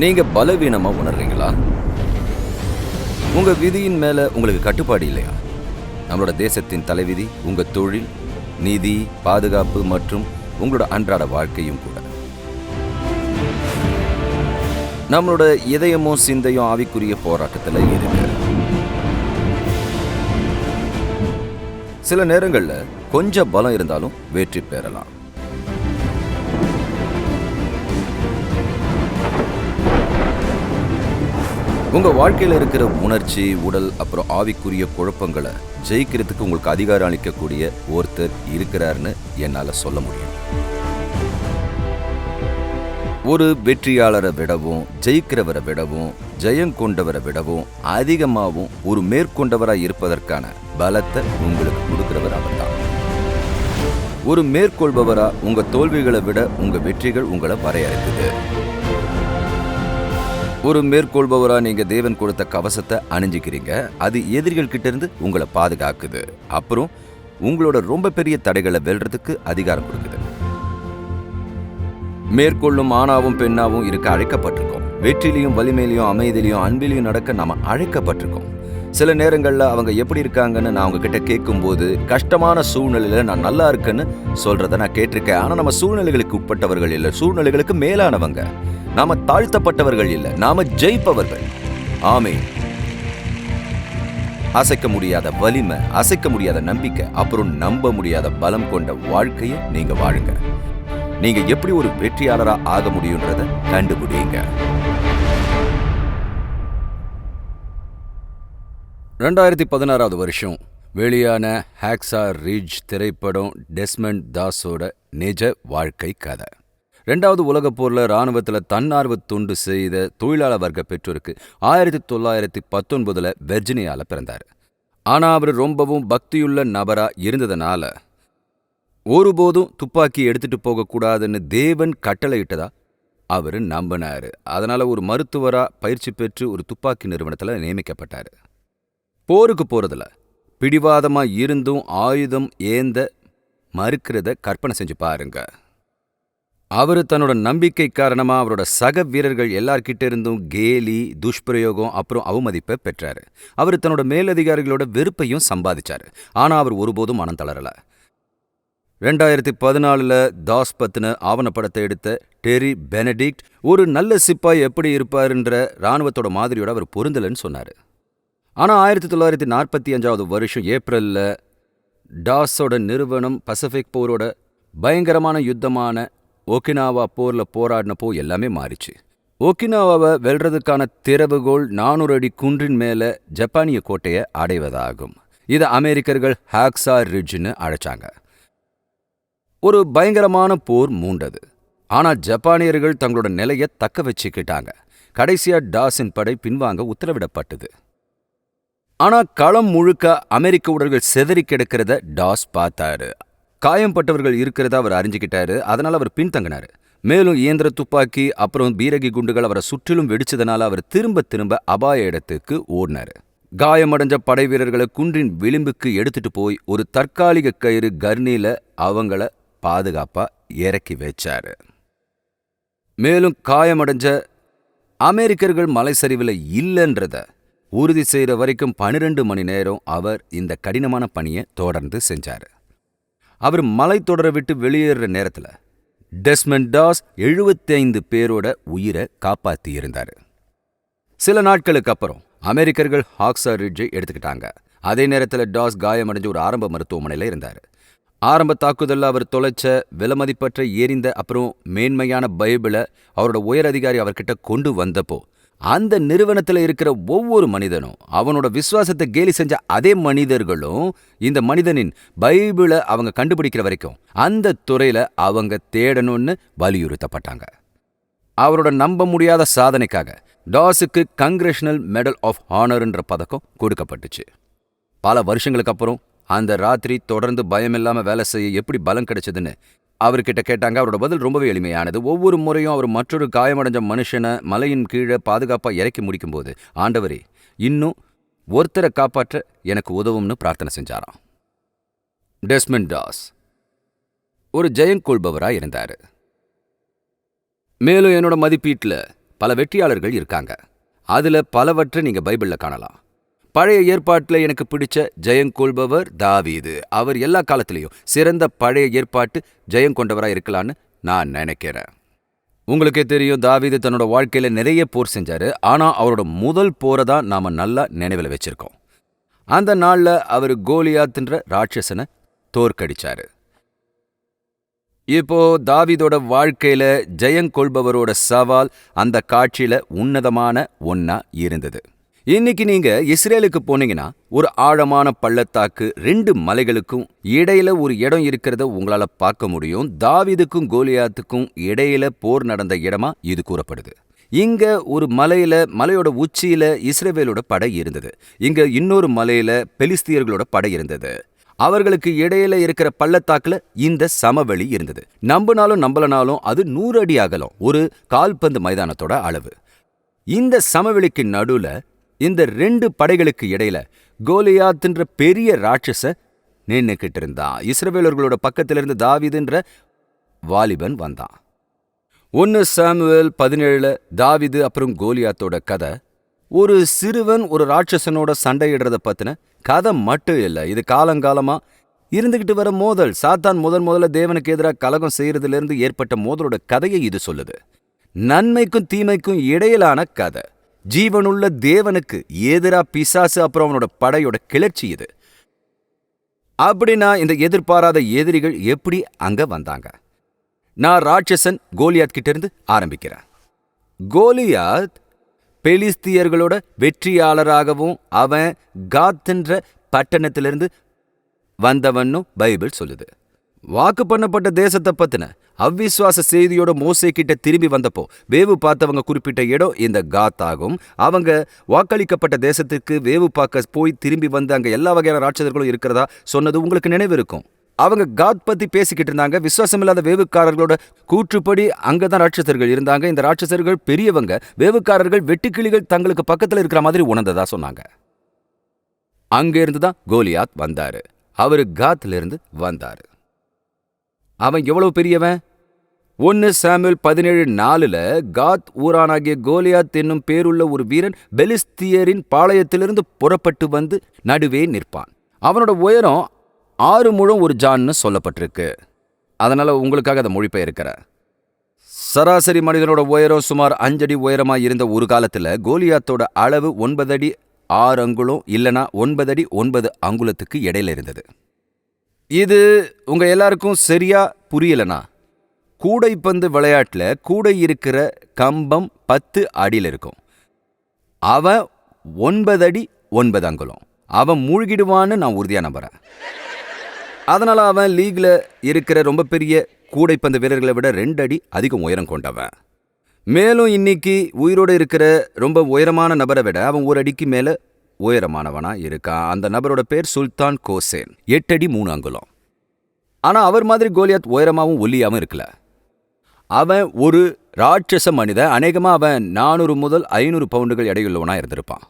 நீங்க பலவீனமா உணர்றீங்களா? உங்க விதியின் மேல உங்களுக்கு கட்டுப்பாடு இல்லையா? நம்மளோட தேசத்தின் தலைவிதி உங்க தொழில், நிதி, பாதுகாப்பு மற்றும் உங்களோட அன்றாட வாழ்க்கையும் கூட. நம்மளோட இதயமும் சிந்தையும் ஆவிக்குரிய போராட்டத்துல இருக்கு. சில நேரங்கள்ல கொஞ்சம் பலம் இருந்தாலும் வெற்றி பெறலாம். உங்க வாழ்க்கையில இருக்கிற உணர்ச்சி, உடல் அப்புறம் ஆவிக்குரிய குழப்பங்களை ஜெயிக்கிறதுக்கு உங்களுக்கு அதிகாரம் அளிக்கக்கூடிய ஒருத்தர் இருக்கிறாருன்னு என்னால சொல்ல முடியும். ஒரு வெற்றியாளரை விடவும், ஜெயிக்கிறவரை விடவும், ஜெயம் கொண்டவரை விடவும் அதிகமாகவும் ஒரு மேற்கொண்டவராக இருப்பதற்கான பலத்தை உங்களுக்கு கொடுக்கிறவர் அவர் தான். ஒரு மேற்கொள்பவரா உங்க தோல்விகளை விட உங்க வெற்றிகள் உங்களை வரையறுக்குது. ஒரு மேற்கொள்பவரா நீங்க தேவன் கொடுத்த கவசத்தை அணிஞ்சிக்கிறீங்க. அது எதிரிகள் கிட்ட இருந்து உங்களை பாதுகாக்குது. அப்புறம் உங்களோட ரொம்ப பெரிய தடைகளை வெல்றதுக்கு அதிகாரம் கொடுக்குது. மேற்கொள்ளும் ஆணாவும் பெண்ணாவும் இருக்க அழைக்கப்பட்டிருக்கோம். வெற்றிலையும் வலிமையிலையும் அமைதியிலையும் அன்பிலையும் நடக்க நாம அழைக்கப்பட்டிருக்கோம். சில நேரங்கள்ல அவங்க எப்படி இருக்காங்கன்னு நான் அவங்க கிட்ட கேட்கும்போது, கஷ்டமான சூழ்நிலையில நான் நல்லா இருக்கேன்னு சொல்றதை நான் கேட்டிருக்கேன். ஆனா நம்ம சூழ்நிலைகளுக்கு உட்பட்டவர்கள் இல்லை, சூழ்நிலைகளுக்கு மேலானவங்க. நாம தாழ்த்தப்பட்டவர்கள் இல்லை, நாம ஜெயிப்பவர்கள். ஆமென். அசைக்க முடியாத வலிமை, அசைக்க முடியாத நம்பிக்கை, அப்புறம் நம்ப முடியாத பலம் கொண்ட வாழ்க்கையை நீங்க வாழுங்க. நீங்க எப்படி ஒரு வெற்றியாளரா ஆக முடியும்ன்றத கண்டுபிடிங்க. 2016 வருஷம் வெளியான ஹாக்ஸா ரிட்ஜ் திரைப்படம் டெஸ்மண்ட் தாஸோட நிஜ வாழ்க்கை கதை. 2வது உலகப் போர்ல இராணுவத்தில் தன்னார்வ தொண்டு செய்த தொழிலாளர் வர்க்க பெற்றோருக்கு 1919 வெர்ஜினியாவில் பிறந்தார். ஆனால் அவர் ரொம்பவும் பக்தியுள்ள நபராக இருந்ததுனால ஒருபோதும் துப்பாக்கி எடுத்துட்டு போகக்கூடாதுன்னு தேவன் கட்டளையிட்டதா அவர் நம்பினார். அதனால் ஒரு மருத்துவராக பயிற்சி பெற்று ஒரு துப்பாக்கி நிறுவனத்தில் நியமிக்கப்பட்டார். போருக்கு போகிறதுல பிடிவாதமாக இருந்தும் ஆயுதம் ஏந்த மறுக்கிறத கற்பனை செஞ்சு பாருங்க. அவர் தன்னோட நம்பிக்கை காரணமாக அவரோட சக வீரர்கள் எல்லார்கிட்ட இருந்தும் கேலி, துஷ்பிரயோகம் அப்புறம் அவமதிப்பை பெற்றார். அவர் தன்னோட மேலதிகாரிகளோட வெறுப்பையும் சம்பாதிச்சார். ஆனால் அவர் ஒருபோதும் மனம் தளரலை. 2014 தாஸ் பத்தின ஆவணப்படத்தை எடுத்த டெரி பெனடிக்ட் ஒரு நல்ல சிப்பாய் எப்படி இருப்பாருன்ற இராணுவத்தோட மாதிரியோட அவர் பொருந்தலன்னு சொன்னார். ஆனால் 1945 வருஷம் ஏப்ரலில் டாஸோட நிறுவனம் பசிபிக் போரோட பயங்கரமான யுத்தமான ஒகினாவா போரில் போராடினப்போ எல்லாமே மாறிச்சு. ஒகினாவாவை வெல்றதுக்கான திறவுகோல் 400 அடி குன்றின் மேலே ஜப்பானிய கோட்டையை அடைவதாகும். இதை அமெரிக்கர்கள் ஹாக்ஸா ரிட்ஜ்னு அழைச்சாங்க. ஒரு பயங்கரமான போர் மூண்டது. ஆனால் ஜப்பானியர்கள் தங்களோட நிலையை தக்க வச்சுக்கிட்டாங்க. கடைசியாக டாஸின் படை பின்வாங்க உத்தரவிடப்பட்டது. ஆனால் களம் முழுக்க அமெரிக்க உடல்கள் செதறி கிடக்கிறத டாஸ் பார்த்தாரு. காயம்பட்டவர்கள் இருக்கிறத அவர் அறிஞ்சிக்கிட்டாரு. அதனால் அவர் பின்தங்கினார். மேலும் இயந்திர துப்பாக்கி அப்புறம் பீரகி குண்டுகள் அவரை சுற்றிலும் வெடிச்சதுனால அவர் திரும்ப அபாய இடத்துக்கு ஓடினார். காயமடைஞ்ச படை வீரர்களை குன்றின் விளிம்புக்கு எடுத்துட்டு போய் ஒரு தற்காலிக கயிறு கர்னில அவங்கள பாதுகாப்பா இறக்கி வச்சாரு. மேலும் காயமடைஞ்ச அமெரிக்கர்கள் மலை சரிவில் இல்லைன்றத உறுதி செய்கிற வரைக்கும் 12 மணி நேரம் அவர் இந்த கடினமான பணியை தொடர்ந்து செஞ்சார். அவர் மலை தொடரை விட்டு வெளியேற நேரத்தில் டெஸ்மண்ட் டாஸ் 75 பேரோட உயிரை காப்பாற்றி இருந்தார். சில நாட்களுக்கு அப்புறம் அமெரிக்கர்கள் ஹாக்ஸா ரிட்ஜை எடுத்துக்கிட்டாங்க. அதே நேரத்தில் டாஸ் காயமடைஞ்ச ஒரு ஆரம்ப மருத்துவமனையில் இருந்தார். ஆரம்ப தாக்குதலில் அவர் தொலைச்ச விலமதிப்பற்ற எரிந்த அப்புறம் மேன்மையான பைபிளை அவரோட உயர் அதிகாரி அவர்கிட்ட கொண்டு வந்தப்போ அந்த நிறுவனத்தில் இருக்கிற ஒவ்வொரு மனிதனும் அவனோட விசுவாசத்தை கேலி செஞ்ச அதே மனிதர்களும் இந்த மனிதனின் பைபிளை அவங்க கண்டுபிடிக்கிற வரைக்கும் அந்த துறையில் அவங்க தேடணும்னு வலியுறுத்தப்பட்டாங்க. அவரோட நம்ப முடியாத சாதனைக்காக டாஸுக்கு கங்க்ரெஷனல் மெடல் ஆஃப் ஆனர்ன்ற பதக்கம் கொடுக்கப்பட்டுச்சு. பல வருஷங்களுக்கு அப்புறம் அந்த ராத்திரி தொடர்ந்து பயமில்லாமல் வேலை செய்ய எப்படி பலம் கிடைச்சதுன்னு அவர்கிட்ட கேட்டாங்க. அவரோட பதில் ரொம்பவே எளிமையானது. ஒவ்வொரு முறையும் அவர் மற்றொரு காயமடைஞ்ச மனுஷனை மலையின் கீழே பாதுகாப்பாக இறக்கி முடிக்கும்போது, ஆண்டவரே இன்னும் ஒருத்தரை காப்பாற்ற எனக்கு உதவும்னு பிரார்த்தனை செஞ்சாராம். டெஸ்மண்ட் டாஸ் ஒரு ஜெயங்கொள்பவராக இருந்தார். மேலும் என்னோட மதிப்பீட்டில் பல வெற்றியாளர்கள் இருக்காங்க. அதுல பலவற்றை நீங்க பைபிள்ல காணலாம். பழைய ஏற்பாட்டுல எனக்கு பிடிச்ச ஜெயங்கொள்பவர் தாவீது. அவர் எல்லா காலத்திலையும் சிறந்த பழைய ஏற்பாட்டு ஜெயம் கொண்டவரா இருக்கலான்னு நான் நினைக்கிறேன். உங்களுக்கே தெரியும், தாவீது தன்னோட வாழ்க்கையில நிறைய போர் செஞ்சாரு. ஆனா அவரோட முதல் போரை தான் நாம நல்லா நினைவில் வச்சிருக்கோம். அந்த நாள்ல அவர் கோலியாத்ன்ற ராட்சசனை தோற்கடிச்சாரு. இப்போ தாவீதோட வாழ்க்கையில ஜெயங்கொள்பவரோட சவால் அந்த காட்சியில உன்னதமான ஒன்னா இருந்தது. இன்னைக்கு நீங்க இஸ்ரேலுக்கு போனீங்கன்னா ஒரு ஆழமான பள்ளத்தாக்கு, 2 மலைகளுக்கும் இடையில ஒரு இடம் இருக்கிறத உங்களால பார்க்க முடியும். தாவீதுக்கும் கோலியாத்துக்கும் இடையில போர் நடந்த இடமா இது கூறப்படுது. இங்க ஒரு மலையோட உச்சியில இஸ்ரவேலோட படை இருந்தது. இங்க இன்னொரு மலையில பெலிஸ்தியர்களோட படை இருந்தது. அவர்களுக்கு இடையில இருக்கிற பள்ளத்தாக்குல இந்த சமவெளி இருந்தது. நம்பலனாலும் அது 100 அடி அகலம், ஒரு கால்பந்து மைதானத்தோட அளவு. இந்த சமவெளிக்கு நடுவுல இந்த 2 படைகளுக்கு இடையில கோலியாத்ன்ற பெரிய ராட்சச நின்னுக்கிட்டு இருந்தான். இஸ்ரவேலர்களோட பக்கத்துல இருந்து தாவீதுன்ற வாலிபன் வந்தான். 1 சாமுவேல் 17 தாவீது அப்புறம் கோலியாத்தோட கதை ஒரு சிறுவன் ஒரு ராட்சசனோட சண்டையிடுறத பத்தின கதை மட்டும் இல்லை. இது காலங்காலமா இருந்துகிட்டு வர மோதல். சாத்தான் முதல்ல தேவனுக்கு எதிராக கலகம் செய்யறதுல இருந்து ஏற்பட்ட மோதலோட கதையை இது சொல்லுது. நன்மைக்கும் தீமைக்கும் இடையிலான கதை. ஜீவனுள்ள தேவனுக்கு எதிரா பிசாசு அப்புறம் அவனோட படையோட கிளர்ச்சி இது. அப்படின்னா இந்த எதிர்பாராத எதிரிகள் எப்படி அங்க வந்தாங்க? நான் ராட்சசன் கோலியாத் கிட்ட இருந்து ஆரம்பிக்கிறேன். கோலியாத் பெலிஸ்தியர்களோட வெற்றியாளராகவும் அவன் காத்ன்ற பட்டணத்திலிருந்து வந்தவன்னும் பைபிள் சொல்லுது. வாக்கு பண்ணப்பட்ட தேசத்தை பத்தின அவ்விசுவாச செய்தியோட மோசே கிட்ட திரும்பி வந்தப்போ வேவு பார்த்தவங்க குறிப்பிட்ட இடம் இந்த காத் ஆகும். அவங்க வாக்களிக்கப்பட்ட தேசத்துக்கு வேவு பார்க்க போய் திரும்பி வந்து அங்க எல்லா வகையான ராட்சதர்களும் இருக்கிறதா சொன்னது உங்களுக்கு நினைவு இருக்கும். அவங்க காத் பத்தி பேசிக்கிட்டு இருந்தாங்க. விசுவாசமில்லாத வேவுக்காரர்களோட கூற்றுப்படி அங்கதான் ராட்சசர்கள் இருந்தாங்க. இந்த ராட்சசர்கள் பெரியவங்க, வேவுக்காரர்கள் வெட்டுக்கிளிகள் தங்களுக்கு பக்கத்துல இருக்கிற மாதிரி உணர்ந்ததா சொன்னாங்க. அங்க இருந்துதான் கோலியாத் வந்தாரு. அவரு காத்ல இருந்து வந்தாரு. அவன் எவ்வளவு பெரியவன்? 1 சாமுவேல் 17:4 காத் ஊரானாகிய கோலியாத் என்னும் பேருள்ள ஒரு வீரன் பெலிஸ்தியரின் பாளையத்திலிருந்து புறப்பட்டு வந்து நடுவே நிற்பான். அவனோட உயரம் 6 முழம் 1 ஜான்னு சொல்லப்பட்டிருக்கு. அதனால உங்களுக்காக அதை மொழிபெயர்க்கிறேன். சராசரி மனிதனோட உயரம் சுமார் 5 அடி உயரமா இருந்த ஒரு காலத்துல கோலியாத்தோட அளவு 9 அடி 6 அங்குலம் இல்லனா 9 அடி 9 அங்குலத்துக்கு இடையில இருந்தது. இது உங்க எல்லாருக்கும் சரியா புரியலனா, கூடைப்பந்து விளையாட்டுல கூடை இருக்கிற கம்பம் 10 அடியில் இருக்கும். அவன் 9 அடி 9 அங்குலம். அவன் மூழ்கிடுவான்னு நான் உறுதியா நம்புறேன். அதனால அவன் லீக்ல இருக்கிற ரொம்ப பெரிய கூடைப்பந்து வீரர்களை விட 2 அடி அதிகம் உயரம் கொண்டவன். மேலும் இன்னைக்கு உயிரோடு இருக்கிற ரொம்ப உயரமான நபரை விட அவன் 1 அடிக்கு மேல உயரமானவனா இருக்கான். அந்த நபரோட பேர் சுல்தான் கோசேன். 8 அடி 3 அங்குலம். ஆனா அவர் மாதிரி கோலியாத் உயரமாவும் ஒல்லியாவும் இருக்கல. அவன் ஒரு ராட்சச மனிதன். அநேகமா அவன் 400 முதல் 500 பவுண்டுகள் எடையுள்ளவனா இருந்திருப்பான்.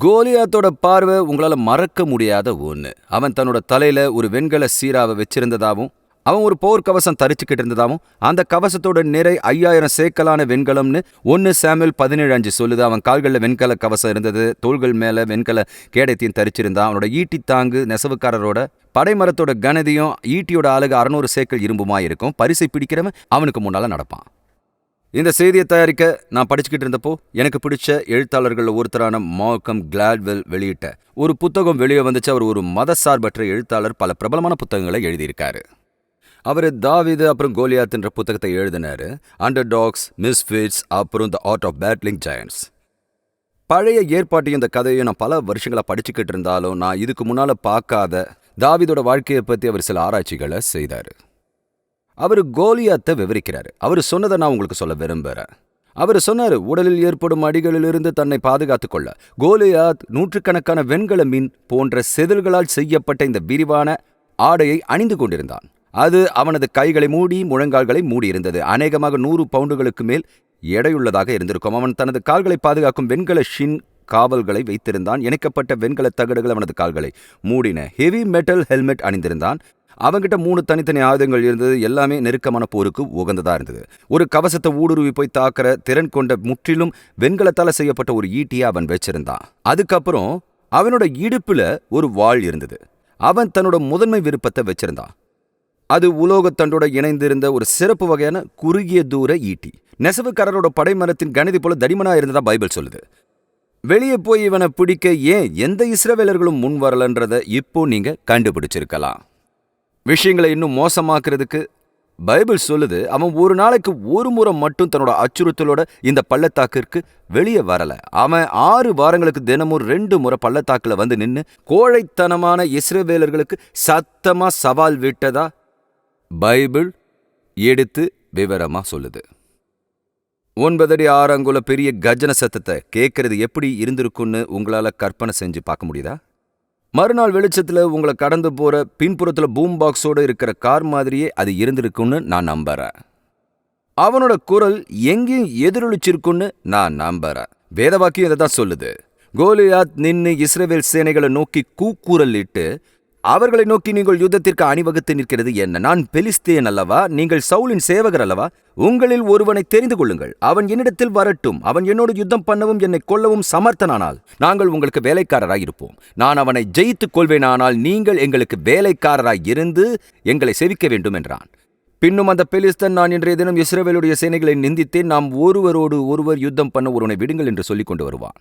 கோலியாத்தோட பார்வை உங்களால மறக்க முடியாத ஒன்று. அவன் தன்னோட தலையில ஒரு வெண்கல சீராவை வச்சிருந்ததாவும், அவன் ஒரு போர் கவசம் தரிச்சுக்கிட்டு இருந்ததாவும், அந்த கவசத்தோட நிறை 5000 சேக்கலான வெண்கலம்னு 1 சாமுவேல் 17:5 சொல்லுது. அவன் கால்களில் வெண்கல கவசம் இருந்தது, தோள்கள் மேல வெண்கல கேடயத்தையும் தரிச்சிருந்தான். அவனோட ஈட்டி தாங்கு நெசவுக்காரரோட படைமரத்தோட கனதியும் ஈட்டியோட அழகு 600 சேக்கல் இரும்புமா இருக்கும். பரிசை பிடிக்கிறவன் அவனுக்கு முன்னால நடப்பான். இந்த செய்தியை தயாரிக்க நான் படிச்சுக்கிட்டு இருந்தப்போ எனக்கு பிடிச்ச எழுத்தாளர்கள் ஒருத்தரான மால்கம் கிளாட்வெல் வெளியிட்ட ஒரு புத்தகம் வெளியே வந்துச்சு. அவர் ஒரு மதசார்பற்ற எழுத்தாளர். பல பிரபலமான புத்தகங்களை எழுதியிருக்காரு. அவர் தாவீது அப்புறம் கோலியாத்ன்ற புத்தகத்தை எழுதினாரு. அண்டர் டாக்ஸ், மிஸ்ஃபிட்ஸ், அப்புறம் the art of battling giants. பழைய ஏற்பாட்டையும் இந்த கதையும் நான் பல வருஷங்களா படிச்சுக்கிட்டு இருந்தாலும் நான் இதுக்கு முன்னால பார்க்காத தாவீதோட வாழ்க்கையை பற்றி அவர் சில ஆராய்ச்சிகளை செய்தார். அவர் கோலியாத்தை விவரிக்கிறாரு. அவர் சொன்னதை நான் உங்களுக்கு சொல்ல விரும்புகிறேன். அவர் சொன்னார், உடலில் ஏற்படும் அடிகளிலிருந்து தன்னை பாதுகாத்துக் கொள்ள கோலியாத் நூற்றுக்கணக்கான வெண்கல மீன் போன்ற செதில்களால் செய்யப்பட்ட இந்த விரிவான ஆடையை அணிந்து கொண்டிருந்தான். அது அவனது கைகளை மூடி முழங்கால்களை மூடி இருந்தது. அநேகமாக 100 பவுண்டுகளுக்கு மேல் எடையுள்ளதாக இருந்திருக்கும். அவன் தனது கால்களை பாதுகாக்கும் வெண்கல ஷின் காவல்களை வைத்திருந்தான். இணைக்கப்பட்ட வெண்கல தகடுகள் அவனது கால்களை மூடின. ஹெவி மெட்டல் ஹெல்மெட் அணிந்திருந்தான். அவங்கிட்ட 3 தனித்தனி ஆயுதங்கள் இருந்தது. எல்லாமே நெருக்கமான போருக்கு உகந்ததா இருந்தது. ஒரு கவசத்தை ஊடுருவி போய் தாக்குற திறன் கொண்ட முற்றிலும் வெண்கலத்தால செய்யப்பட்ட ஒரு ஈட்டியை அவன் வச்சிருந்தான். அதுக்கப்புறம் அவனோட இடுப்புல ஒரு வாள் இருந்தது. அவன் தன்னோட முதன்மை விருப்பத்தை வச்சிருந்தான். அது உலோகத்தண்டோட இணைந்திருந்த ஒரு சிறப்பு வகையான குறுகிய தூர ஈட்டி. நெசவுக்காரரோட படைமரத்தின் கணிதி போல தடிமனா இருந்ததா பைபிள் சொல்லுது. வெளியே போய் இவனை பிடிக்க ஏன் எந்த இஸ்ரவேலர்களும் முன் வரலன்றத இப்போ நீங்க கண்டுபிடிச்சிருக்கலாம். விஷயங்களை இன்னும் மோசமாக்குறதுக்கு பைபிள் சொல்லுது, அவன் ஒரு நாளைக்கு ஒரு முறை மட்டும் தன்னோட அச்சுறுத்தலோட இந்த பள்ளத்தாக்கிற்கு வெளியே வரல. அவன் 6 வாரங்களுக்கு தினமும் 2 முறை பள்ளத்தாக்குல வந்து நின்று கோழைத்தனமான இஸ்ரவேலர்களுக்கு சத்தமா சவால் விட்டதா பைபிள் எடுத்து விவரமா சொல்லுது. 9 அடி 6 அங்குல பெரிய கர்ஜன சத்தத்தை கேட்கறது எப்படி இருந்திருக்குன்னு உங்களால கற்பனை செஞ்சு பார்க்க முடியுதா? மறுநாள் வெளிச்சத்துல உங்களை கடந்து போற பின்புறத்துல பூம் பாக்ஸோட இருக்கிற கார் மாதிரியே அது இருந்திருக்குன்னு நான் நம்புறேன். அவனோட குரல் எங்கேயும் எதிரொலிச்சிருக்குன்னு நான் நம்புறேன். வேதவாக்கியம் இதை தான் சொல்லுது. கோலியாத் நின்னு இஸ்ரவேல் சேனைகளை நோக்கி கூக்குரல் இட்டு, அவர்களை நோக்கி நீங்கள் யுத்தத்திற்கு அணிவகுத்து நிற்கிறது என்ன? நான் பெலிஸ்தேன் அல்லவா? நீங்கள் சவுலின் சேவகர் அல்லவா? உங்களில் ஒருவனை தெரிந்து கொள்ளுங்கள், அவன் என்னிடத்தில் வரட்டும். அவன் என்னோடு யுத்தம் பண்ணவும் என்னை கொல்லவும் சமர்த்தனானால் நாங்கள் உங்களுக்கு வேலைக்காரராய் இருப்போம். நான் அவனை ஜெயித்துக் கொள்வேனானால் நீங்கள் எங்களுக்கு வேலைக்காரராய் இருந்து எங்களை செவிக்க வேண்டும் என்றான். பின்னும் அந்த பெலிஸ்தன், நான் இன்றைய தினம் இஸ்ரவேலுடைய சேனைகளை நிந்தித்தேன், நாம் ஒருவரோடு ஒருவர் யுத்தம் பண்ண ஒருவனை விடுங்கள் என்று சொல்லிக் கொண்டு வருவான்.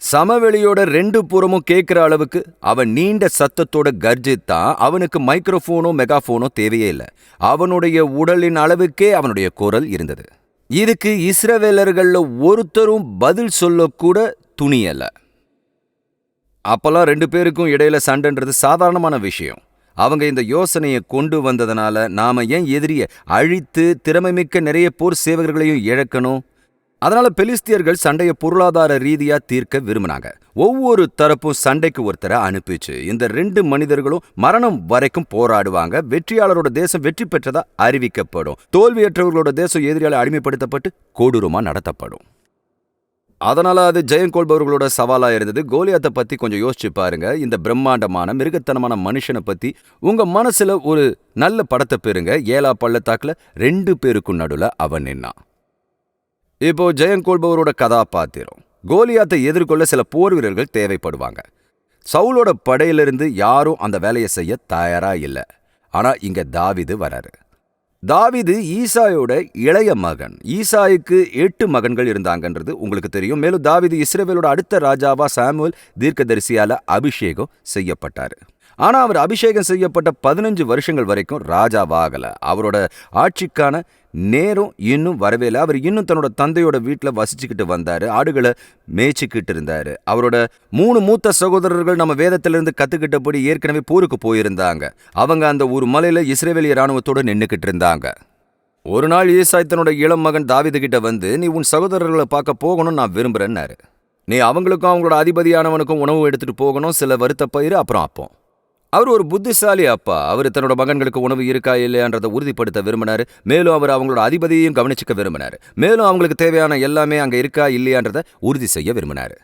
சமவெளியோட 2 புறமும் கேட்கிற அளவுக்கு அவன் நீண்ட சத்தத்தோட கர்ஜித்தான். அவனுக்கு மைக்ரோஃபோனோ மெகாஃபோனோ தேவையே இல்லை. அவனுடைய உடலின் அளவுக்கே அவனுடைய குரல் இருந்தது. இதுக்கு இஸ்ரவேலர்கள்ல ஒருத்தரும் பதில் சொல்லக்கூட துணியல. அப்பெல்லாம் 2 பேருக்கும் இடையில சண்டைன்றது சாதாரணமான விஷயம். அவங்க இந்த யோசனையை கொண்டு வந்ததுனால நாம ஏன் எதிரியை அழித்து திறமைமிக்க நிறைய போர் சேவகர்களையும் இழக்கணும்? அதனால பெலிஸ்தியர்கள் சண்டையை பொருளாதார ரீதியா தீர்க்க விரும்பினாங்க. ஒவ்வொரு தரப்பும் சண்டைக்கு ஒருத்தரை அனுப்பிச்சு இந்த 2 மனிதர்களும் மரணம் வரைக்கும் போராடுவாங்க. வெற்றியாளரோட தேசம் வெற்றி பெற்றதா அறிவிக்கப்படும். தோல்வியற்றவர்களோட தேசம் எதிரியால அடிமைப்படுத்தப்பட்டு கொடூரமா நடத்தப்படும். அதனால அது ஜெயம் கொள்பவர்களோட சவாலா இருந்தது. கோலியாத்தை பத்தி கொஞ்சம் யோசிச்சு பாருங்க. இந்த பிரம்மாண்டமான மிருகத்தனமான மனுஷனை பத்தி உங்க மனசுல ஒரு நல்ல படத்தை பெறுங்க. 7 பள்ளத்தாக்குல 2 பேருக்கும் நடுல அவன் நின்னான். இப்போ ஜெயம் கொள்பவரோட கதாபாத்திரம். கோலியாத்தை எதிர்கொள்ள சில போர் வீரர்கள் தேவைப்படுவாங்க. சவுலோட படையிலிருந்து யாரும் அந்த வேலையை செய்ய தயாரா இல்லை. ஆனா இங்க தாவீது வராரு. தாவீது ஈசாயோட இளைய மகன். ஈசாய்க்கு 8 மகன்கள் இருந்தாங்கன்றது உங்களுக்கு தெரியும். மேலும் தாவீது இஸ்ரவேலோட அடுத்த ராஜாவா சாமுவேல் தீர்க்கதரிசியால அபிஷேகம் செய்யப்பட்டாரு. ஆனா அவர் அபிஷேகம் செய்யப்பட்ட 15 வருஷங்கள் வரைக்கும் ராஜாவாகல. அவரோட ஆட்சிக்கான நேரம் இன்னும் வரவே இல்லை. அவர் இன்னும் தன்னோட தந்தையோட வீட்டில் வசிச்சுக்கிட்டு வந்தாரு. ஆடுகளை மேய்ச்சிக்கிட்டு இருந்தாரு. அவரோட 3 மூத்த சகோதரர்கள் நம்ம வேதத்திலிருந்து கத்துக்கிட்டபடி ஏற்கனவே போருக்கு போயிருந்தாங்க. அவங்க அந்த ஒரு மலையில இஸ்ரவேலிய ராணுவத்தோடு நின்றுக்கிட்டு இருந்தாங்க. ஒரு நாள் ஈசாய் தன்னோட இளம் மகன் தாவீது கிட்ட வந்து, நீ உன் சகோதரர்களை பார்க்க போகணும்னு நான் விரும்புறேன்னாரு. நீ அவங்களுக்கும் அவங்களோட அதிபதியானவனுக்கும் உணவு எடுத்துட்டு போகணும், சில வருத்த பயிர், அப்புறம் அப்பம். அவர் ஒரு புத்திசாலி அப்பா. அவர் தன்னோட மகன்களுக்கு உணவு இருக்கா இல்லையான்றதை உறுதிப்படுத்த விரும்பினாரு. மேலும் அவர் அவங்களோட அதிபதியையும் கவனிச்சுக்க விரும்பினாரு. மேலும் அவங்களுக்கு தேவையான எல்லாமே அங்க இருக்கா இல்லையான்றதை உறுதி செய்ய விரும்பினாரு.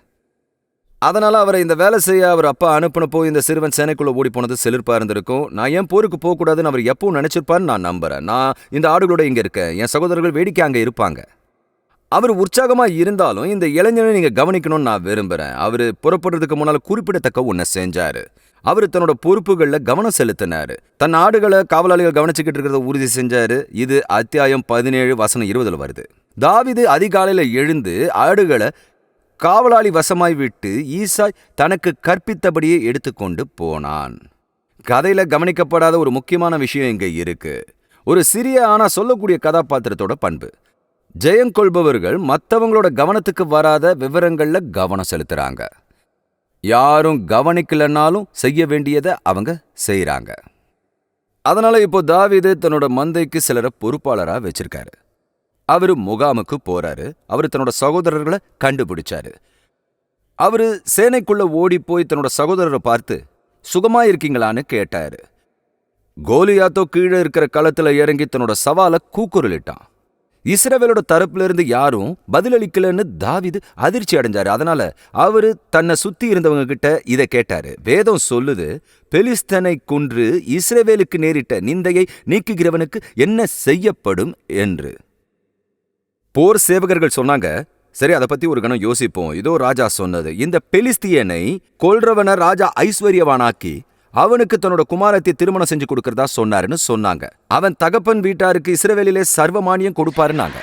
அதனால அவரை இந்த வேலை செய்ய அவர் அப்பா அனுப்பினப்போ இந்த சிறுவன் சேனைக்குள்ள ஓடி போனது செலுப்பா இருந்திருக்கும். நான் ஏன் போருக்கு போகக்கூடாதுன்னு அவர் எப்பவும் நினைச்சிருப்பான்னு நான் நம்புறேன். நான் இந்த ஆடுகளோட இங்க இருக்கேன், என் சகோதரர்கள் வேடிக்கை அங்க இருப்பாங்க. அவர் உற்சாகமா இருந்தாலும் இந்த இளைஞனை நீங்க கவனிக்கணும்னு நான் விரும்புறேன். அவர் புறப்படுறதுக்கு முன்னால குறிப்பிடத்தக்க ஒன்ன செஞ்சாரு. அவர் தன்னோட பொறுப்புகளில் கவனம் செலுத்தினாரு. தன் ஆடுகளை காவலாளிகள் கவனிச்சுக்கிட்டு இருக்கிறத உறுதி செஞ்சாரு. இது அத்தியாயம் 17 வசனம் 20 வருது. தாவீது அதிகாலையில எழுந்து ஆடுகளை காவலாளி வசமாய் விட்டு ஈசாய் தனக்கு கற்பித்தபடியே எடுத்துக்கொண்டு போனான். கதையில கவனிக்கப்படாத ஒரு முக்கியமான விஷயம் இங்க இருக்கு. ஒரு சிறிய ஆனா சொல்லக்கூடிய கதாபாத்திரத்தோட பண்பு. ஜெயங்கொள்பவர்கள் மற்றவங்களோட கவனத்துக்கு வராத விவரங்கள்ல கவனம் செலுத்துறாங்க. யாரும் கவனிக்கலனாலும் செய்ய வேண்டியதை அவங்க செய்யறாங்க. அதனால இப்போ தாவீது தன்னோட மந்தைக்கு சிலரை பொறுப்பாளரா வச்சிருக்காரு. அவரு முகாமுக்கு போறாரு. அவரு தன்னோட சகோதரர்களை கண்டுபிடிச்சாரு. அவரு சேனைக்குள்ள ஓடி போய் தன்னோட சகோதரரை பார்த்து சுகமா இருக்கீங்களான்னு கேட்டாரு. கோலியாத்தோ கீழே இருக்கிற களத்துல இறங்கி தன்னோட சவாலை கூக்குரலிட்டான். இஸ்ரவேலோட தரப்புல இருந்து யாரும் பதிலளிக்கலன்னு தாவீது அதிர்ச்சி அடைஞ்சாரு. அதனால அவரு தன்னை சுத்தி இருந்தவங்க கிட்ட இதை கேட்டாரு. வேதம் சொல்லுது, பெலிஸ்தனை கொன்று இஸ்ரவேலுக்கு நேரிட்ட நிந்தையை நீக்குகிறவனுக்கு என்ன செய்யப்படும் என்று. போர் சேவகர்கள் சொன்னாங்க, சரி அதை பத்தி ஒரு கணம் யோசிப்போம். இதோ ராஜா சொன்னது, இந்த பெலிஸ்தியனை கொல்றவன ராஜா ஐஸ்வர்யவானாக்கி அவனுக்கு தன்னோட குமாரத்தை திருமணம் செஞ்சு கொடுக்கறதா சொன்னாருன்னு சொன்னாங்க. அவன் தகப்பன் வீட்டாருக்கு இஸ்ரவேலிலே சர்வமானியம் கொடுப்பாருன்னாங்க.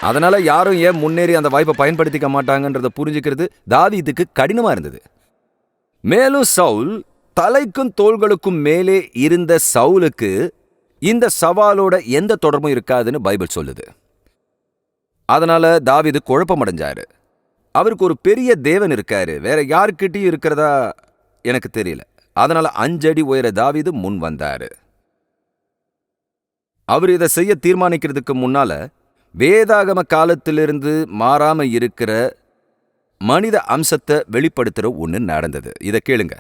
அதனால யாரும் ஏன் முன்னேறி அந்த வாய்ப்பை பயன்படுத்திக்க மாட்டாங்கன்றத புரிஞ்சுக்கிறது தாவீதுக்கு கடினமா இருந்தது. மேலும் சவுல் தலைக்கும் தோள்களுக்கும் மேலே இருந்த சவுலுக்கு இந்த சவாலோட எந்த தொடர்பும் இருக்காதுன்னு பைபிள் சொல்லுது. அதனால தாவீது குழப்பமடைஞ்சாரு. அவருக்கு ஒரு பெரிய தேவன் இருக்காரு, வேற யாருக்கிட்டையும் இருக்கிறதா எனக்கு தெரியல. அதனால 5 அடி உயர தாவீது முன் வந்தாரு. அவர் இதை செய்ய தீர்மானிக்கிறதுக்கு முன்னால வேதாகம காலத்திலிருந்து மாறாம இருக்கிற மனித அம்சத்தை வெளிப்படுத்துற ஒண்ணு நடந்தது. இதை கேளுங்க.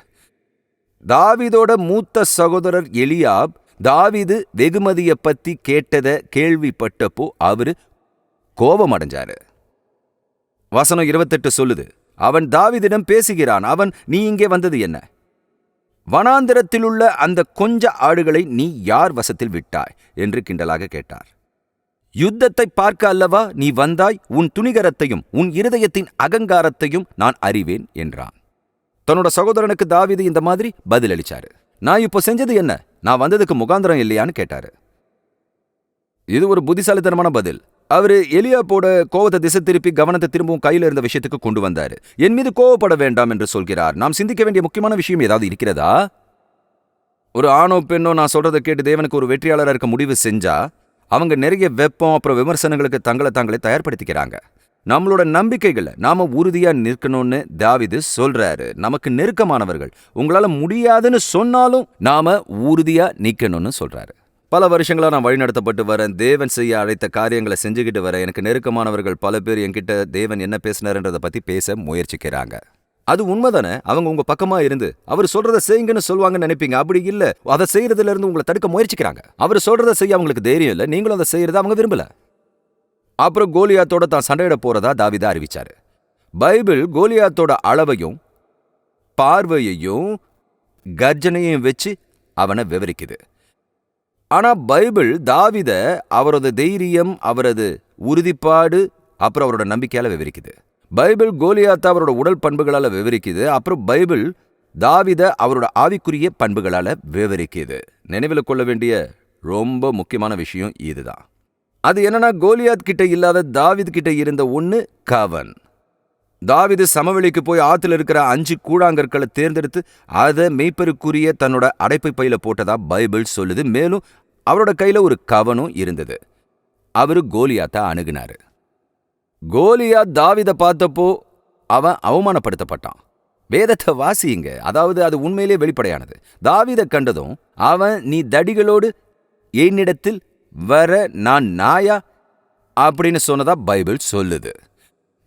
தாவீதோட மூத்த சகோதரர் எலியாப் தாவீது வெகுமதியை பத்தி கேட்டதை கேள்விப்பட்டப்போ அவரு கோபம் அடைஞ்சாரு. வசனம் 28 சொல்லுது, அவன் தாவீதிடம் பேசுகிறான். அவன், நீ இங்கே வந்தது என்ன? வனாந்திரத்திலுள்ள அந்த கொஞ்ச ஆடுகளை நீ யார் வசத்தில் விட்டாய் என்று கிண்டலாக கேட்டார். யுத்தத்தை பார்க்க அல்லவா நீ வந்தாய்? உன் துணிகரத்தையும் உன் இருதயத்தின் அகங்காரத்தையும் நான் அறிவேன் என்றான். தன்னோட சகோதரனுக்கு தாவீது இந்த மாதிரி பதிலளிச்சாரு. நான் இப்போ செஞ்சது என்ன? நான் வந்ததுக்கு முகாந்திரம் இல்லையான்னு கேட்டாரு. இது ஒரு புத்திசாலித்தனமான பதில். அவரு எலியாப்போட கோவத்தை திசை திருப்பி கவனத்தை திரும்பவும் கையில இருந்த விஷயத்துக்கு கொண்டு வந்தாரு. என் மீது கோவப்பட வேண்டாம் என்று சொல்கிறார். நாம் சிந்திக்க வேண்டிய முக்கியமான விஷயம் ஏதாவது இருக்கிறதா? ஒரு ஆணோ பெண்ணோ நான் சொல்றதை கேட்டு தேவனுக்கு ஒரு வெற்றியாளராக இருக்க முடிவு செஞ்சா அவங்க நிறைய வெப்பம் அப்புறம் விமர்சனங்களுக்கு தங்களை தாங்களே தயார்படுத்திக்கிறாங்க. நம்மளோட நம்பிக்கைகளை நாம உறுதியா நிற்கணும்னு தாவீது சொல்றாரு. நமக்கு நெருக்கமானவர்கள் உங்களால முடியாதுன்னு சொன்னாலும் நாம உறுதியா நிக்கணும்னு சொல்றாரு. பல வருஷங்களா நான் வழிநடத்தப்பட்டு வரேன். தேவன் செய்ய அழைத்த காரியங்களை செஞ்சுக்கிட்டு வரேன். எனக்கு நெருக்கமானவர்கள் பல பேர் என்கிட்ட தேவன் என்ன பேசினார்ன்றதை பத்தி பேச முயற்சிக்கிறாங்க. அது உண்மைதானே? அவங்க உங்க பக்கமா இருந்து அவர் சொல்றதை செய்யுங்கன்னு சொல்லுவாங்கன்னு நினைப்பீங்க. அப்படி இல்ல, அதை செய்யறதுல இருந்து உங்களை தடுக்க முயற்சிக்கிறாங்க. அவர் சொல்றதை செய்ய அவங்களுக்கு தைரியம் இல்ல, நீங்களும் அதை செய்யறத அவங்க விரும்பல. அப்புறம் கோலியாத்தோட தான் சண்டையிட போறதா தாவீது அறிவிச்சாரு. பைபிள் கோலியாத்தோட அளவையும் பார்வையையும் கர்ஜனையும் வச்சு அவனை விவரிக்குது. ஆனா பைபிள் தாவீத அவரது தைரியம், அவரது உறுதிப்பாடு, அப்புறம் அவரோட நம்பிக்கையால விவரிக்குது. பைபிள் கோலியாத்த அவரோட உடல் பண்புகளால விவரிக்குது. அப்புறம் பைபிள் தாவீத அவரோட ஆவிக்குரிய பண்புகளால விவரிக்குது. நினைவில் கொள்ள வேண்டிய ரொம்ப முக்கியமான விஷயம் இதுதான். அது என்னன்னா, கோலியாத் கிட்ட இல்லாத தாவீது கிட்ட இருந்த ஒண்ணு கவன். தாவீது சமவெளிக்கு போய் ஆத்துல இருக்கிற 5 கூழாங்கற்களை தேர்ந்தெடுத்து அதை மெய்ப்பருக்குரிய தன்னோட அடைப்பை பையில போட்டதா பைபிள் சொல்லுது. மேலும் அவரோட கையில ஒரு கவனும் இருந்தது. அவரு கோலியாத்தை அணுகினாரு. கோலியாத் தாவீதை பார்த்தப்போ அவன் அவமானப்படுத்தப்பட்டான். வேதத்தை வாசியுங்க, அதாவது அது உண்மையிலே வெளிப்படையானது. தாவீதை கண்டதும் அவன், நீ தடிகளோடு என்னிடத்தில் வர நான் நாயா அப்படின்னு சொன்னதா பைபிள் சொல்லுது.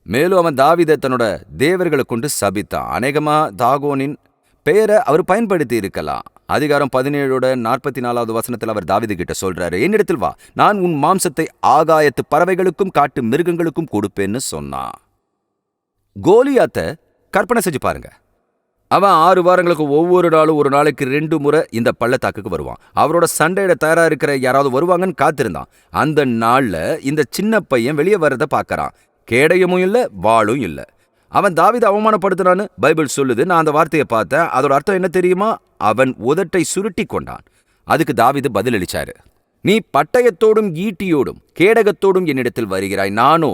மேலும் அவன் தாவீதை தன்னோட தேவர்களை கொண்டு சபித்தான். அநேகமா தாகோனின் பெயரை அவர் பயன்படுத்தி இருக்கலாம். அதிகாரம் 17:44 வசனத்தில் அவர் தாவீது கிட்ட சொல்றாரு, என்னிடத்தில் வா, நான் உன் மாம்சத்தை ஆகாயத்து பறவைகளுக்கும் காட்டு மிருகங்களுக்கும் கொடுப்பேன்னு சொன்னான். கோலியாத்தை கற்பனை செஞ்சு பாருங்க. அவன் 6 வாரங்களுக்கு ஒவ்வொரு நாளும் ஒரு நாளைக்கு 2 முறை இந்த பள்ளத்தாக்குக்கு வருவான். அவரோட சண்டையிட தயாரா இருக்கிற யாராவது வருவாங்கன்னு காத்திருந்தான். அந்த நாள்ல இந்த சின்ன பையன் வெளியே வர்றதை பார்க்கறான். கேடயமும் இல்ல, வாளும் இல்ல. அவன் தாவீதை அவமானப்படுத்துறான்னு பைபிள் சொல்லுது. நான் அந்த வார்த்தையை பார்த்தேன். அதோட அர்த்தம் என்ன தெரியுமா? அவன் உதட்டை சுருட்டி கொண்டான். அதுக்கு தாவீது பதிலளிச்சாரு, நீ பட்டயத்தோடும் ஈட்டியோடும் கேடகத்தோடும் என்னிடத்தில் வருகிறாய். நானோ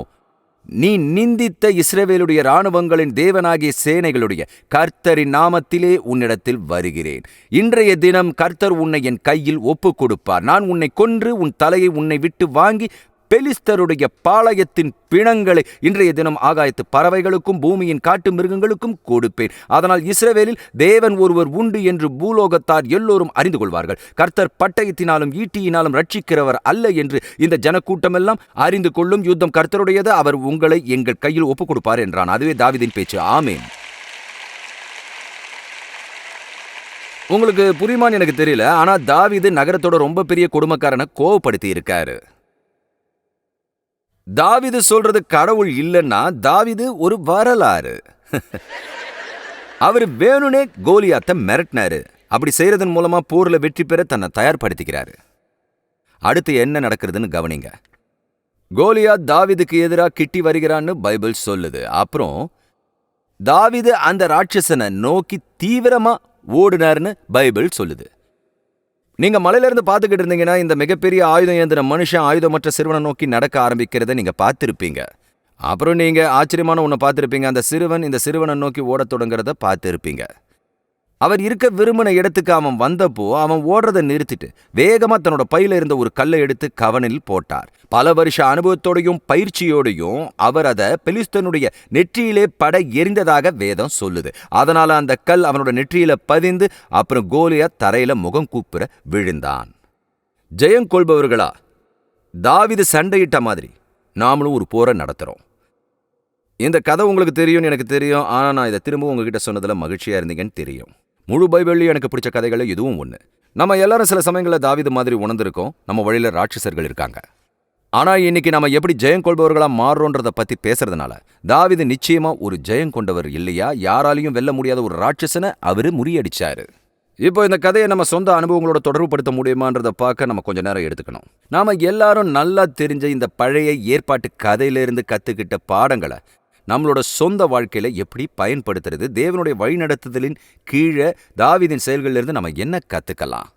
நீ நிந்தித்த இஸ்ரவேலுடைய இராணுவங்களின் தேவனாகிய சேனைகளுடைய கர்த்தரின் நாமத்திலே உன்னிடத்தில் வருகிறேன். இன்றைய தினம் கர்த்தர் உன்னை என் கையில் ஒப்புக் கொடுப்பார். நான் உன்னை கொன்று உன் தலையை உன்னை விட்டு வாங்கி பெலிஸ்தருடைய பாளையத்தின் பிணங்களை இன்றைய தினம் ஆகாயத்து பறவைகளுக்கும் பூமியின் காட்டு மிருகங்களுக்கும் கொடுப்பேன். அதனால் இஸ்ரவேலில் தேவன் ஒருவர் உண்டு என்று பூலோகத்தார் எல்லோரும் அறிந்து கொள்வார்கள். கர்த்தர் பட்டயத்தினாலும் ஈட்டியினாலும் ரட்சிக்கிறவர் அல்ல என்று இந்த ஜனக்கூட்டமெல்லாம் அறிந்து கொள்ளும். யுத்தம் கர்த்தருடையது, அவர் உங்களை எங்கள் கையில் ஒப்புக் கொடுப்பார் என்றான். அதுவே தாவீதின் பேச்சு. ஆமென். உங்களுக்கு புரியுமான்னு எனக்கு தெரியல, ஆனா தாவீது நகரத்தோட ரொம்ப பெரிய கொடுமைக்காரனை கோவப்படுத்தி இருக்காரு. தாவீது சொல்றது கடவுள் இல்லைன்னா தாவீது ஒரு வரலாறு. அவர் வேணுனே கோலியாத்தை மிரட்டினாரு. அப்படி செய்யறதன் மூலமா போர்ல வெற்றி பெற தன்னை தயார்படுத்திக்கிறாரு. அடுத்து என்ன நடக்கிறதுன்னு கவனிங்க. கோலியாத் தாவீதுக்கு எதிராக கிட்டி வருகிறான்னு பைபிள் சொல்லுது. அப்புறம் தாவீது அந்த ராட்சசனை நோக்கி தீவிரமா ஓடுனாருன்னு பைபிள் சொல்லுது. நீங்க மலையில இருந்து பார்த்துக்கிட்டு இருந்தீங்கன்னா இந்த மிகப்பெரிய ஆயுதம் ஏந்திர மனுஷன் ஆயுதமற்ற சிறுவனை நோக்கி நடக்க ஆரம்பிக்கிறத நீங்க பார்த்திருப்பீங்க. அப்புறம் நீங்க ஆச்சரியமான ஒண்ணு பார்த்திருப்பீங்க. அந்த சிறுவன் இந்த சிறுவனை நோக்கி ஓடத் தொடங்குறத பார்த்திருப்பீங்க. அவர் இருக்க விரும்பின இடத்துக்கு அவன் வந்தப்போ அவன் ஓடுறதை நிறுத்திட்டு வேகமா தன்னோட பையில இருந்த ஒரு கல்லை எடுத்து கவனில் போட்டார். பல வருஷ அனுபவத்தோடையும் பயிற்சியோடையும் அவர் அதை பெலிஸ்தனுடைய நெற்றியிலே பட எரிந்ததாக வேதம் சொல்லுது. அதனால அந்த கல் அவனோட நெற்றியில பதிந்து அப்புறம் கோலியாத் தரையில முகம் கூப்புற விழுந்தான். ஜெயம் கொள்பவர்களா, தாவீது சண்டையிட்ட மாதிரி நாமளும் ஒரு போரை நடத்துறோம். இந்த கதை உங்களுக்கு தெரியும்னு எனக்கு தெரியும். ஆனா நான் இதை திரும்ப உங்ககிட்ட சொன்னதுல மகிழ்ச்சியா இருந்தீங்கன்னு தெரியும். முழு பைபிள்லயும் எனக்கு பிடிச்ச கதைகளை இதுவும் ஒண்ணு. நம்ம எல்லாரும் சில சமயங்களில் தாவீது மாதிரி உணர்ந்திருக்கோம். நம்ம வழியில ராட்சசர்கள் இருக்காங்க. ஆனா இன்னைக்கு நம்ம எப்படி ஜெயம் கொள்பவர்களா மாறுறோன்றத பத்தி பேசுறதுனால தாவீது நிச்சயமா ஒரு ஜெயம் கொண்டவர் இல்லையா? யாராலையும் வெல்ல முடியாத ஒரு ராட்சசனை அவரு முறியடிச்சாரு. இப்போ இந்த கதையை நம்ம சொந்த அனுபவங்களோட தொடர்புபடுத்த முடியுமான்றதை பார்க்க நம்ம கொஞ்ச நேரம் எடுத்துக்கணும். நாம எல்லாரும் நல்லா தெரிஞ்ச இந்த பழைய ஏற்பாட்டு கதையிலிருந்து கத்துக்கிட்ட பாடங்களை நம்மளோட சொந்த வாழ்க்கையில எப்படி பயன்படுத்துறது, தேவனுடைய வழிநடத்துதலின் கீழே தாவீதின் செயல்களிலிருந்து நம்ம என்ன கத்துக்கலாம்?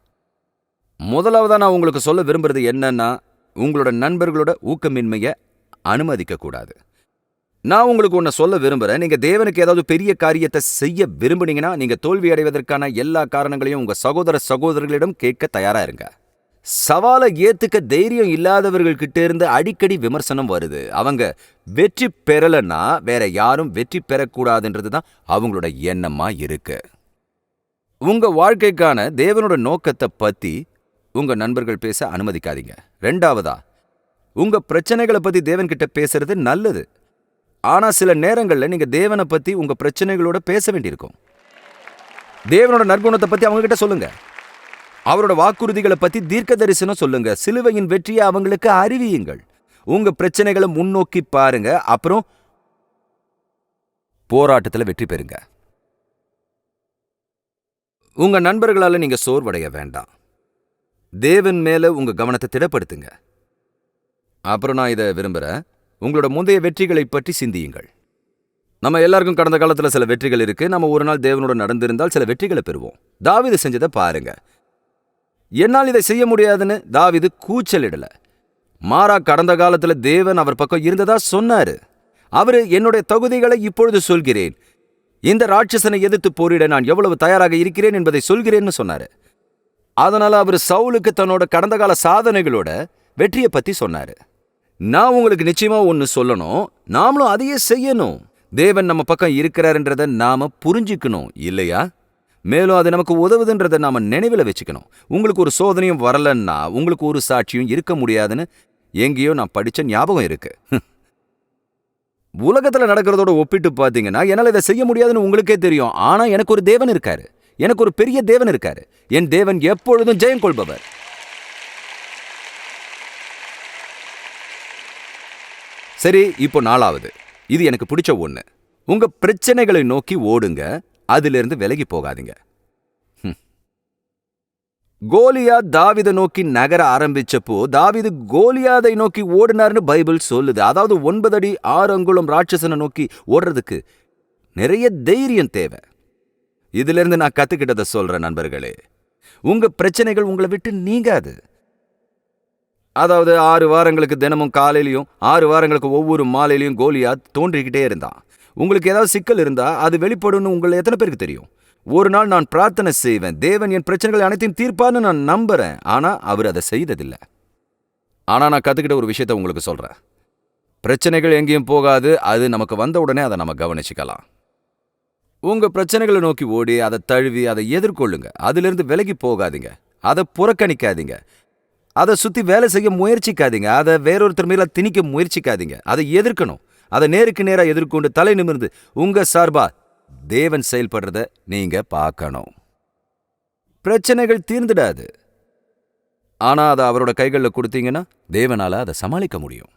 முதலாவதா நான் உங்களுக்கு சொல்ல விரும்புறது என்னன்னா, உங்களோட நண்பர்களோட ஊக்கமின்மையை அனுமதிக்க கூடாது. நான் உங்களுக்கு ஒன்ன சொல்ல விரும்புறேன். நீங்க தேவனுக்கு ஏதாவது பெரிய காரியத்தை செய்ய விரும்புனீங்கன்னா நீங்க தோல்வி அடைவதற்கான எல்லா காரணங்களையும் உங்க சகோதர சகோதரிகளிடம் கேட்க தயாரா இருங்க. சவாலை ஏத்துக்க தைரியம் இல்லாதவர்கள் கிட்ட இருந்து அடிக்கடி விமர்சனம் வருது. அவங்க வெற்றி பெறலன்னா வேற யாரும் வெற்றி பெறக்கூடாதுன்றதுதான் அவங்களோட எண்ணமா இருக்கு. உங்க வாழ்க்கைக்கான தேவனோட நோக்கத்தை பத்தி உங்க நண்பர்கள் பேச அனுமதிக்காதீங்க. ரெண்டாவதா, உங்க பிரச்சனைகளை பத்தி தேவன் கிட்ட பேசுறது நல்லது. ஆனா சில நேரங்கள்ல நீங்க தேவனை பத்தி உங்க பிரச்சனைகளோட பேச வேண்டியிருக்கும். தேவனோட நற்குணத்தை பத்தி அவங்க கிட்ட சொல்லுங்க. அவரோட வாக்குறுதிகளை பத்தி தீர்க்க தரிசனம் சொல்லுங்க. சிலுவையின் வெற்றியை அவங்களுக்கு அறிவியுங்கள். உங்க பிரச்சனைகளை முன்னோக்கி பாருங்க. அப்புறம் போராட்டத்துல வெற்றி பெறுங்க. உங்க நண்பர்களால நீங்க சோர்வடைய வேண்டாம். தேவன் மேல உங்க கவனத்தை திடப்படுத்துங்க. அப்புறம் நான் இதை விரும்புறேன், உங்களோட முந்தைய வெற்றிகளை பற்றி சிந்தியுங்கள். நம்ம எல்லாருக்கும் கடந்த காலத்துல சில வெற்றிகள் இருக்கு. நம்ம ஒரு நாள் தேவனோட நடந்திருந்தால் சில வெற்றிகளை பெறுவோம். தாவீது செஞ்சதை பாருங்க. என்னால் இதை செய்ய முடியாதுன்னு தாவீது கூச்சலிடல. மாறா கடந்த காலத்துல தேவன் அவர் பக்கம் இருந்ததா சொன்னாரு. அவரு என்னுடைய தகுதிகளை இப்பொழுது சொல்கிறேன், இந்த ராட்சசனை எதிர்த்து போரிட நான் எவ்வளவு தயாராக இருக்கிறேன் என்பதை சொல்கிறேன்னு சொன்னாரு. அதனால அவர் சவுலுக்கு தன்னோட கடந்த கால சாதனைகளோட வெற்றியை பத்தி சொன்னாரு. நான் உங்களுக்கு நிச்சயமா ஒன்னு சொல்லணும், நாமளும் அதையே செய்யணும். தேவன் நம்ம பக்கம் இருக்கிறாருன்றத நாம புரிஞ்சுக்கணும் இல்லையா? மேலும் அது நமக்கு உதவுதுன்றதை நாம நினைவில் வச்சுக்கணும். உங்களுக்கு ஒரு சோதனையும் வரலன்னா உங்களுக்கு ஒரு சாட்சியும் இருக்க முடியாதுன்னு எங்கேயோ நான் படிச்ச ஞாபகம் இருக்கு. உலகத்துல நடக்கிறதோட ஒப்பிட்டு பார்த்தீங்கன்னா என்னால் இதை செய்ய முடியாதுன்னு உங்களுக்கே தெரியும். ஆனா எனக்கு ஒரு தேவன் இருக்காரு. எனக்கு ஒரு பெரிய தேவன் இருக்காரு. என் தேவன் எப்பொழுதும் ஜெயம் கொள்பவர். சரி, இப்போ நாலாவது, இது எனக்கு பிடிச்ச ஒண்ணு. உங்க பிரச்சனைகளை நோக்கி ஓடுங்க, அதிலிருந்து விலகி போகாதீங்க. கோலியாத் தாவீதை நோக்கி நகர ஆரம்பிச்சப்போ தாவீது கோலியாதை நோக்கி ஓடினார்னு பைபிள் சொல்லுது. அதாவது 9 அடி 6 அங்குலம் ராட்சசனை நோக்கி ஓடுறதுக்கு நிறைய தைரியம் தேவை. இதுல இருந்து நான் கத்துக்கிட்டதை சொல்றேன் நண்பர்களே. உங்க பிரச்சனைகள் உங்களை விட்டு நீங்காது. அதாவது 6 வாரங்களுக்கு தினமும் காலையிலையும் 6 வாரங்களுக்கு ஒவ்வொரு மாலையிலையும் கோலியாத் தோன்றிக்கிட்டே இருந்தான். உங்களுக்கு ஏதாவது சிக்கல் இருந்தா அது வெளிப்படும்னு உங்களை எத்தனை பேருக்கு தெரியும்? ஒரு நாள் நான் பிரார்த்தனை செய்வேன், தேவன் என் பிரச்சனைகள் அனைத்தையும் தீர்ப்பான்னு நான் நம்புறேன். ஆனா அவர் அதை செய்ததில்லை. ஆனா நான் கத்துக்கிட்ட ஒரு விஷயத்த உங்களுக்கு சொல்றேன். பிரச்சனைகள் எங்கேயும் போகாது. அது நமக்கு வந்த உடனே அதை நம்ம கவனிச்சுக்கலாம். உங்க பிரச்சனைகளை நோக்கி ஓடி அதை தழுவி அதை எதிர்கொள்ளுங்க. அதிலிருந்து விலகி போகாதீங்க. அதை புறக்கணிக்காதீங்க. அதை சுத்தி வேலை செய்ய முயற்சிக்காதீங்க. அதை வேறொருத்தர் மேல திணிக்க முயற்சிக்காதீங்க. அதை எதிர்க்கணும். அதை நேருக்கு நேரா எதிர்கொண்டு தலை நிமிர்ந்து உங்க சார்பா தேவன் செயல்படுறத நீங்க பார்க்கணும். பிரச்சனைகள் தீர்ந்துடாது. ஆனா அதை அவரோட கைகளில் கொடுத்தீங்கன்னா தேவனால அதை சமாளிக்க முடியும்.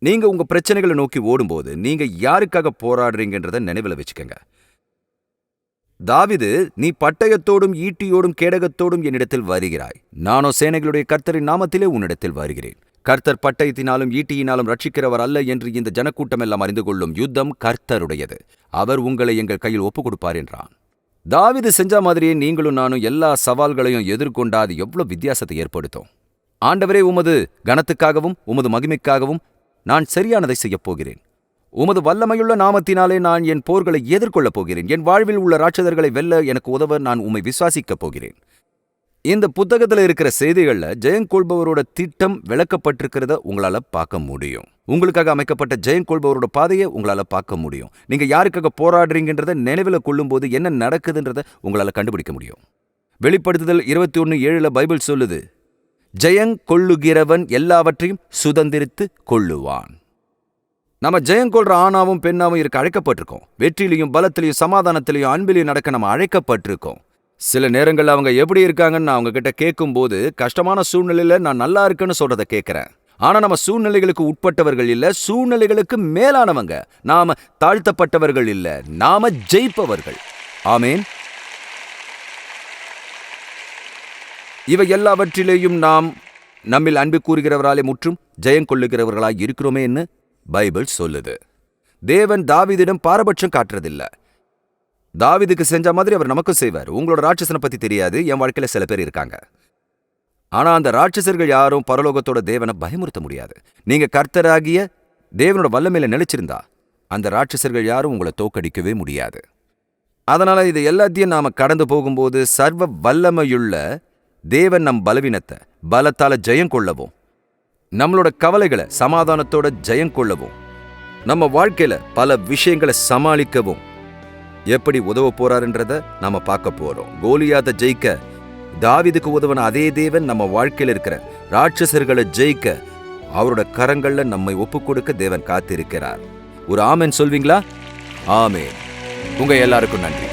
நீங்க உங்க பிரச்சனைகளை நோக்கி ஓடும்போது நீங்க யாருக்காக போராடுறீங்கன்றத நினைவுல வச்சுக்கங்க. தாவீது, நீ பட்டயத்தோடும் ஈட்டியோடும் கேடகத்தோடும் என்னிடத்தில் வருகிறாய், நானோ சேனைகளுடைய கர்த்தரின் நாமத்திலே உன்னிடத்தில் வருகிறேன். கர்த்தர் பட்டயத்தினாலும் ஈட்டியினாலும் ரட்சிக்கிறவர் அல்ல என்று இந்த ஜனக்கூட்டம் எல்லாம் அறிந்து கொள்ளும். யுத்தம் கர்த்தருடையது, அவர் உங்களை எங்கள் கையில் ஒப்புக் கொடுப்பார் என்றான். தாவீது செஞ்ச மாதிரியே நீங்களும் நானும் எல்லா சவால்களையும் எதிர்கொண்டா அது எவ்வளவு வித்தியாசத்தை ஏற்படுத்தும். ஆண்டவரே, உமது கனத்துக்காகவும் உமது மகிமைக்காகவும் நான் சரியானதை செய்யப் போகிறேன். உமது வல்லமையுள்ள நாமத்தினாலே நான் என் போர்களை எதிர்கொள்ளப் போகிறேன். என் வாழ்வில் உள்ள ராட்சதர்களை வெல்ல எனக்கு உதவ நான் உம்மை விசுவாசிக்கப் போகிறேன். இந்த புத்தகத்தில் இருக்கிற செய்திகள்ல ஜெயங்கொள்பவரோட திட்டம் விளக்கப்பட்டிருக்கிறத உங்களால பார்க்க முடியும். உங்களுக்காக அமைக்கப்பட்ட ஜெயங்கொள்பவரோட பாதையை உங்களால பார்க்க முடியும். நீங்க யாருக்காக போராடுறீங்கன்றத நினைவில் கொள்ளும் போது என்ன நடக்குதுன்றத உங்களால கண்டுபிடிக்க முடியும். வெளிப்படுத்துதல் 21:7 பைபிள் சொல்லுது, ஜெயங்கொள்ளுகிறவன் எல்லாவற்றையும் சுதந்திரித்து கொள்ளுவான். நம்ம ஜெயங்கொள்ற ஆணாவும் பெண்ணாவும் இருக்க அழைக்கப்பட்டிருக்கோம். வெற்றிலையும் பலத்திலையும் சமாதானத்திலையும் அன்பிலையும் நடக்க நம்ம அழைக்கப்பட்டிருக்கோம். சில நேரங்கள் அவங்க எப்படி இருக்காங்கன்னு நான் அவங்க கிட்ட கேட்கும்போது, கஷ்டமான சூழ்நிலையில நான் நல்லா இருக்குன்னு சொல்றத கேட்கிறேன். ஆனா நம்ம சூழ்நிலைகளுக்கு உட்பட்டவர்கள் இல்ல, சூழ்நிலைகளுக்கு மேலானவங்க. நாம தாழ்த்தப்பட்டவர்கள் இல்ல, நாம ஜெயிப்பவர்கள். ஆமேன். இவை எல்லாவற்றிலேயும் நாம் நம்மில் அன்பு கூறுகிறவராலே முற்றும் ஜெயங்கொள்ளுகிறவர்களாய் இருக்கிறோமேன்னு பைபிள் சொல்லுது. தேவன் தாவீதிடம் பாரபட்சம் காட்டுறதில்ல. தாவீதுக்கு செஞ்ச மாதிரி அவர் நமக்கும் செய்வார். உங்களோட ராட்சசனை பத்தி தெரியாது, என் வாழ்க்கையில சில பேர் இருக்காங்க. ஆனா அந்த ராட்சசர்கள் யாரும் பரலோகத்தோட தேவனை பயமுறுத்த முடியாது. நீங்க கர்த்தராகிய தேவனோட வல்லமையில நிலைச்சிருந்தா அந்த ராட்சசர்கள் யாரும் உங்களை தோக்கடிக்கவே முடியாது. அதனால இது எல்லாத்தையும் நாம கடந்து போகும்போது சர்வ வல்லமையுள்ள தேவன் நம் பலவீனத்தை பலத்தால ஜெயம் கொள்ளவும், நம்மளோட கவலைகளை சமாதானத்தோட ஜெயம் கொள்ளவும், நம்ம வாழ்க்கையில பல விஷயங்களை சமாளிக்கவும் எப்படி உதவ போறாருன்றத நாம பார்க்க போறோம். கோலியாத்தை ஜெயிக்க தாவீதுக்கு உதவன அதே தேவன் நம்ம வாழ்க்கையில இருக்கிற ராட்சசர்களை ஜெயிக்க அவரோட கரங்கள்ல நம்மை ஒப்புக் கொடுக்க தேவன் காத்திருக்கிறார். ஒரு ஆமென் சொல்வீங்களா? ஆமென். உங்க எல்லாருக்கும் நன்றி.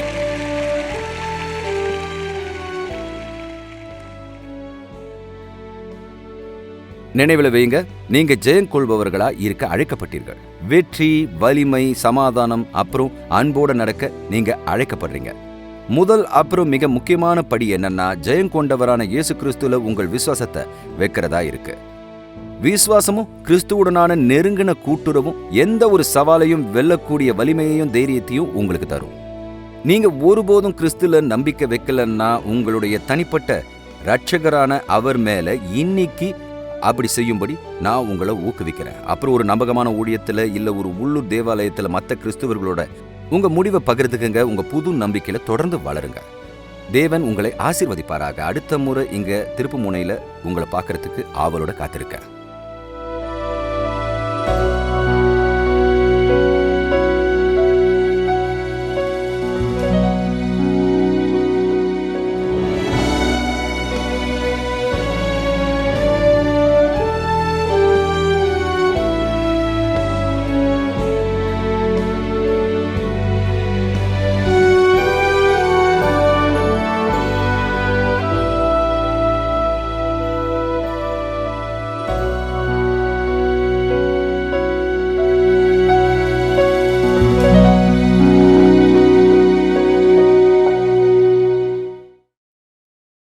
நினைவில் வைங்க, நீங்க ஜெயம் கொள்பவர்களா இருக்க அழைக்கப்பட்டீர்கள். வெற்றி, வலிமை, சமாதானம் அப்புறம் அன்போட நடக்க நீங்க அழைக்கப்படுறீங்க. முதல் அப்புறம் மிக முக்கியமான படி என்னன்னா, ஜெயம் கொண்டவரான இயேசு கிறிஸ்துல உங்கள் விசுவாசத்தை வைக்கிறதா இருக்கு. விசுவாசமும் கிறிஸ்துவுடனான நெருங்கின கூட்டுறவும் எந்த ஒரு சவாலையும் வெல்லக்கூடிய வலிமையையும் தைரியத்தையும் உங்களுக்கு தரும். நீங்க ஒருபோதும் கிறிஸ்துல நம்பிக்கை வைக்கலன்னா உங்களுடைய தனிப்பட்ட இரட்சகரான அவர் மேல இன்னைக்கு அப்படி செய்யும்படி நான் உங்களை ஊக்குவிக்கிறேன். அப்புறம் ஒரு நம்பகமான ஊழியத்துல இல்ல ஒரு உள்ளூர் தேவாலயத்துல மற்ற கிறிஸ்துவர்களோட உங்க முடிவை பகிர்ந்துக்குங்க. உங்க புது நம்பிக்கையில தொடர்ந்து வளருங்க. தேவன் உங்களை ஆசீர்வதிப்பாராக. அடுத்த முறை இங்க திருப்பு முனையில உங்களை பார்க்கறதுக்கு ஆவலோட காத்திருக்கேன்.